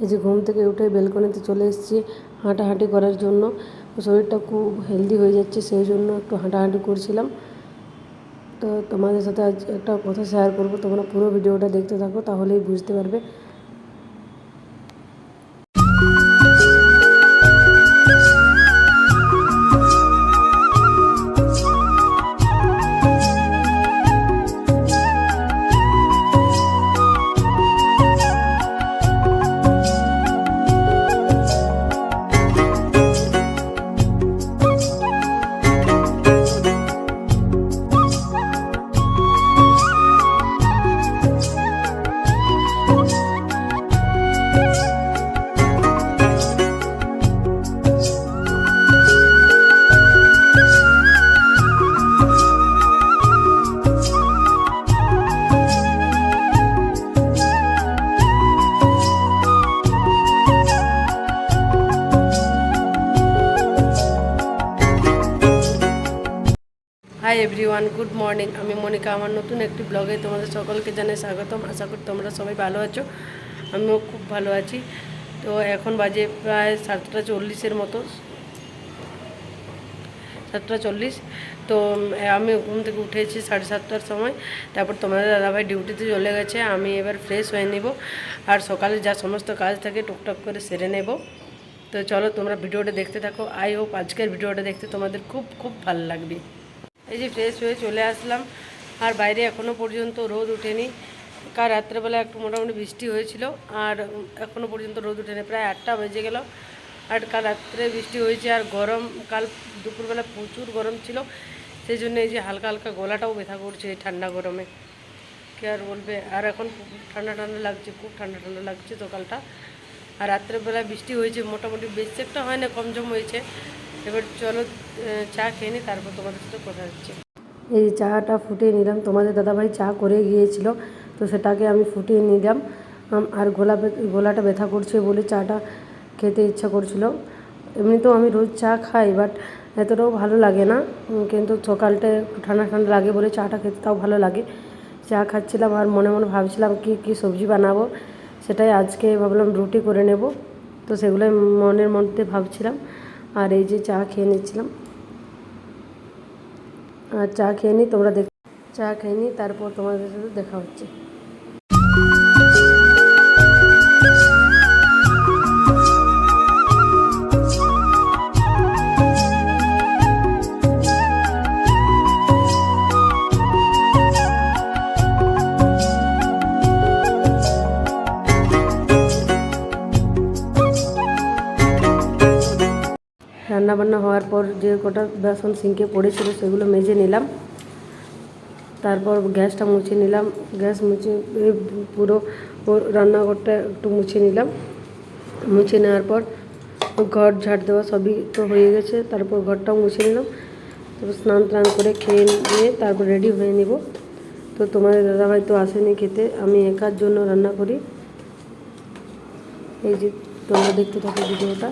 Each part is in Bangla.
এই যে ঘুম থেকে উঠে ব্যালকনিতে চলে এসেছি হাঁটাহাঁটি করার জন্য। শরীরটা খুব হেলদি হয়ে যাচ্ছে, সেই জন্য একটু হাঁটাহাঁটি করছিলাম। তো তোমাদের সাথে আজ একটা কথা শেয়ার করব, তোমরা পুরো ভিডিওটা দেখতে থাকো, তাহলেই বুঝতে পারবে। Hi everyone, good morning. আমি মনিকা, আমার নতুন একটি ব্লগে তোমাদের সকলকে জানাই স্বাগতম। আশা করি তোমরা সবাই ভালো আছো, আমিও খুব ভালো আছি। তো এখন বাজে প্রায় 7:40 মতো, 7:40। তো আমি ঘুম থেকে উঠেছি 7:30টার সময়। তারপর তোমাদের দাদাভাই ডিউটিতে চলে গেছে, আমি এবার ফ্রেশ হয়ে নেব আর সকালে যা সমস্ত কাজ থাকে টুকটাক করে সেরে নেব। তো চলো তোমরা ভিডিওটা দেখতে থাকো। আই হোপ আজকের ভিডিওটা দেখতে তোমাদের খুব খুব ভালো লাগবে। এই যে ফ্রেশ হয়ে চলে আসলাম, আর বাইরে এখনও পর্যন্ত রোদ ওঠেনি। কাল রাত্রেবেলা একটু মোটামুটি বৃষ্টি হয়েছিল, আর এখনও পর্যন্ত রোদ ওঠেনি। প্রায় 8টা বেজে গেল, আর কাল রাত্রে বৃষ্টি হয়েছে। আর গরম, কাল দুপুরবেলা প্রচুর গরম ছিল, সেই জন্য এই যে হালকা হালকা গলাটাও ব্যথা করছে এই ঠান্ডা গরমে, কে আর বলবে। আর এখন ঠান্ডা ঠান্ডা লাগছে, খুব ঠান্ডা ঠান্ডা লাগছে সকালটা। আর রাত্রেবেলা বৃষ্টি হয়েছে, মোটামুটি বেশি একটা হয় না, কম জম হয়েছে। এবার চলো চা খেয়ে নিই, তারপর তোমাদের সাথে কথা হচ্ছে। এই চাটা ফুটিয়ে নিলাম, তোমাদের দাদাভাই চা করে গিয়েছিল, তো সেটাকে আমি ফুটিয়ে নিলাম। আর গলাটা ব্যথা করছে বলে চাটা খেতে ইচ্ছা করছিল। এমনিতেও আমি রোজ চা খাই, বাট এতটাও ভালো লাগে না, কিন্তু সকালটা একটু ঠান্ডা ঠান্ডা লাগে বলে চাটা খেতে তাও ভালো লাগে। চা খাচ্ছিলাম আর মনে মনে ভাবছিলাম কি সবজি বানাবো, সেটাই আজকে ভাবলাম রুটি করে নেব। তো সেগুলোই মনের মধ্যে ভাবছিলাম, আর এই যে চা খেয়ে নিচ্ছিলাম। আর চা খেয়ে নিই, তোমরা চা খেয়ে নিই, তারপর তোমাদের সাথে দেখা হচ্ছে। রান্নাবান্না হওয়ার পর যে কটা বাসন সিঙ্কে পড়েছিল সেগুলো মেজে নিলাম। তারপর গ্যাসটা মুছে নিলাম, গ্যাস মুছে পুরো রান্নাঘরটা একটু মুছে নিলাম। মুছে নেওয়ার পর ঘর ঝাড় দেওয়া সবই তো হয়ে গেছে, তারপর ঘরটাও মুছে নিলাম। তারপর স্নান করে খেয়ে নিয়ে তারপর রেডি হয়ে নিব। তো তোমাদের দাদাভাই তো আসেনি খেতে, আমি একার জন্য রান্না করি। এই যে তোমরা দেখতে থাকো ভিডিওটা।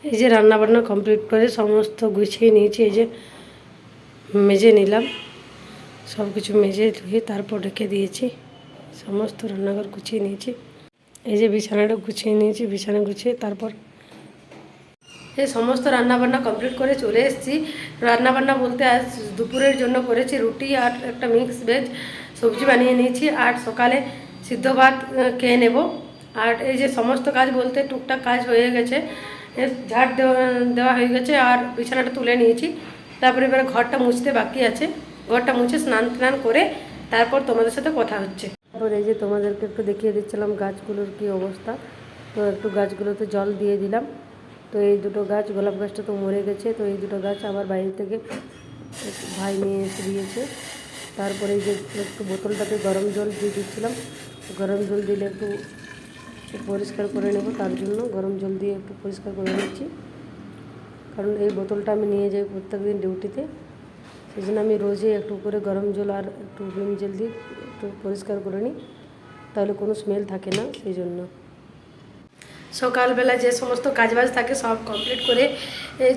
এই যে রান্নাবান্না কমপ্লিট করে সমস্ত গুছিয়ে নিয়েছি, এই যে মেজে নিলাম, সব কিছু মেজে ধুয়ে তারপর রেখে দিয়েছি। সমস্ত রান্নাঘর গুছিয়ে নিয়েছি। এই যে বিছানাটা গুছিয়ে নিয়েছি, বিছানা গুছিয়ে তারপর এই সমস্ত রান্নাবান্না কমপ্লিট করে চলে এসেছি। রান্নাবান্না বলতে আজ দুপুরের জন্য করেছি রুটি আর একটা মিক্স ভেজ সবজি বানিয়ে নিয়েছি, আর সকালে সিদ্ধ ভাত খেয়ে নেব। আর এই যে সমস্ত কাজ বলতে টুকটাক কাজ হয়ে গেছে, ঝাড় দেওয়া দেওয়া হয়ে গেছে আর বিছানাটা তুলে নিয়েছি। তারপরে এবারে ঘরটা মুছতে বাকি আছে, ঘরটা মুছে স্নান টান করে তারপর তোমাদের সাথে কথা হচ্ছে। তারপর এই যে তোমাদেরকে একটু দেখিয়ে দিচ্ছিলাম গাছগুলোর কি অবস্থা। তো একটু গাছগুলোতে জল দিয়ে দিলাম। তো এই দুটো গাছ, গোলাপ গাছটা তো মরে গেছে, তো এই দুটো গাছ আবার বাইরে থেকে ভাই নিয়ে এসে দিয়েছে। তারপরে এই যে একটু বোতলটাতে গরম জল দিয়ে দিচ্ছিলাম, গরম জল দিলে একটু পরিষ্কার করে নেব, তার জন্য গরম জল দিয়ে একটু পরিষ্কার করে নিচ্ছি। কারণ এই বোতলটা আমি নিয়ে যাই প্রত্যেকদিন ডিউটিতে, সেই জন্য আমি রোজই একটু করে গরম জল আর একটু ভিম জল দিয়ে একটু পরিষ্কার করে নিই, তাহলে কোনো স্মেল থাকে না। সেই জন্য সকালবেলা যে সমস্ত কাজবাজ থাকে সব কমপ্লিট করে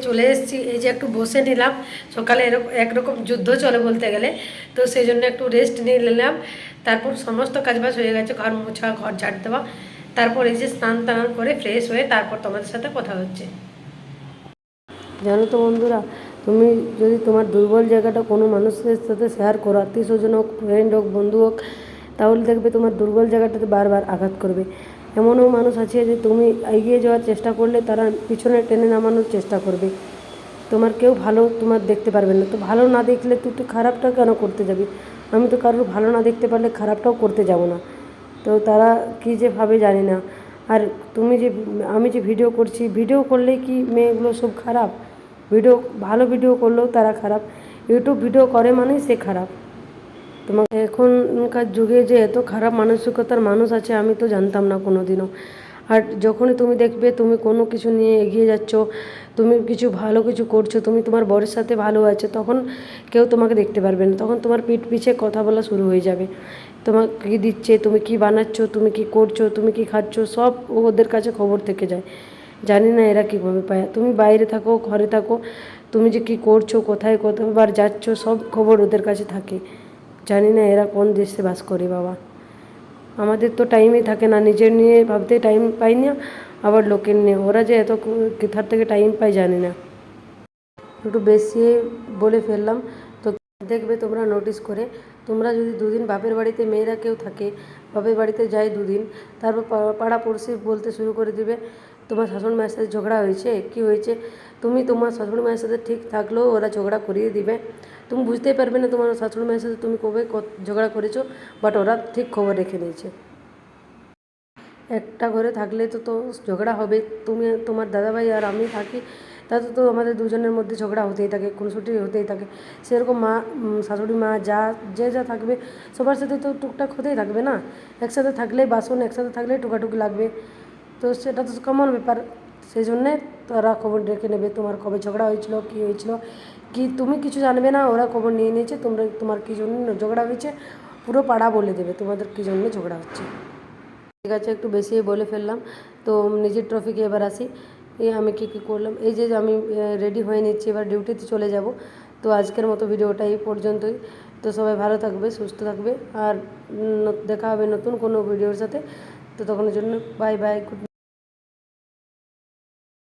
চলে এসেছি। এই যে একটু বসে নিলাম, সকালে একরকম যুদ্ধ চলে বলতে গেলে, তো সেই জন্য একটু রেস্ট নিয়ে নিলাম। তারপর সমস্ত কাজবাজ হয়ে গেছে, ঘর মোছা, ঘর ঝাড় দেওয়া। তারপর এই যে স্নান টান করে ফ্রেশ হয়ে তারপর তোমাদের সাথে কথা হচ্ছে। জানো তো বন্ধুরা, তুমি যদি তোমার দুর্বল জায়গাটা কোনো মানুষের সাথে শেয়ার করো, আত্মীয় স্বজন হোক, ফ্রেন্ড হোক, বন্ধু হোক, তাহলে দেখবে তোমার দুর্বল জায়গাটাতে বারবার আঘাত করবে। এমনও মানুষ আছে যে তুমি এগিয়ে যাওয়ার চেষ্টা করলে তারা পিছনে টেনে নামানোর চেষ্টা করবে। তোমার কেউ ভালো তোমার দেখতে পারবে না, তো ভালো না দেখলে তুই তো খারাপটা কেন করতে যাবি? আমি তো কারোর ভালো না দেখতে পারলে খারাপটাও করতে যাব না। তো তারা কী যে ভাবে জানি না। আর আমি যে ভিডিও করছি, ভিডিও করলেই কি মেয়েগুলো সব খারাপ? ভালো ভিডিও করলেও তারা খারাপ। ইউটিউব ভিডিও করে মানেই সে খারাপ। তোমাকে এখনকার যুগে যে এত খারাপ মানসিকতার মানুষ আছে আমি তো জানতাম না কোনো দিনও। আর যখনই তুমি দেখবে তুমি কোনো কিছু নিয়ে এগিয়ে যাচ্ছ, তুমি কিছু ভালো কিছু করছো, তুমি তোমার বরের সাথে ভালো আছো, তখন কেউ তোমাকে দেখতে পারবে না। তখন তোমার পিঠ পিছে কথা বলা শুরু হয়ে যাবে। তোমাকে কী দিচ্ছে, তুমি কি বানাচ্ছ, তুমি কি করছো, তুমি কি খাচ্ছ, সব ওদের কাছে খবর থেকে যায়। জানি না এরা কীভাবে পায়। তুমি বাইরে থাকো, ঘরে থাকো, তুমি যে কী করছো, কোথায় কতবার যাচ্ছ, সব খবর ওদের কাছে থাকে। জানি না এরা কোন দেশে বাস করে বাবা। আমাদের তো টাইমই থাকে না, নিজের নিয়ে ভাবতে টাইম পাই না, আবার লোকের নিয়ে। ওরা যে এত কোথার থেকে টাইম পায় জানি না। একটু বেশি বলে ফেললাম। তো দেখবে তোমরা নোটিস করে, তোমরা যদি দুদিন বাপের বাড়িতে মেয়েরা কেউ থাকে, বাপের বাড়িতে যায় দুদিন, তারপর পাড়া পড়শি বলতে শুরু করে দিবে তোমার শাশুড়ি মায়ের সাথে ঝগড়া হয়েছে, কী হয়েছে। তুমি তোমার শাশুড়ি মায়ের সাথে ঠিক থাকলেও ওরা ঝগড়া করিয়ে দিবে। তুমি বুঝতেই পারবে না তোমার শাশুড়ি মায়ের সাথে তুমি কবে ঝগড়া করেছো, বাট ওরা ঠিক খবর রেখে নিয়েছে। একটা ঘরে থাকলে তো ঝগড়া হবে। তুমি, তোমার দাদাভাই আর আমি থাকি, তাতে তো আমাদের দুজনের মধ্যে ঝগড়া হতেই থাকে, খুনসুটি হতেই থাকে। সেরকম শাশুড়ি মা যা থাকবে সবার সাথে তো টুকটাক হতেই থাকবে না। একসাথে থাকলেই বাসন, একসাথে থাকলেই টুকাটুকি লাগবে, তো সেটা তো কমন ব্যাপার। সেই জন্যে তারা খবর রেখে নেবে তোমার কবে ঝগড়া হয়েছিল, কী হয়েছিল, কি তুমি কিছু জানবে না, ওরা খবর নিয়ে নিয়েছে তোমার কী জন্য ঝগড়া হয়েছে পুরো পাড়া বলে দেবে তোমাদের কী জন্য ঝগড়া হচ্ছে। ঠিক আছে, একটু বেশি বলে ফেললাম। তো নিজের টপিকে এবার আসি। আমি কী কী করলাম, এই যে আমি রেডি হয়ে নিচ্ছি, এবার ডিউটিতে চলে যাব। তো আজকের মতো ভিডিওটা এই পর্যন্তই। তো সবাই ভালো থাকবে, সুস্থ থাকবে, আর দেখা হবে নতুন কোনো ভিডিওর সাথে। তো তখনের জন্য বাই বাই, গুড।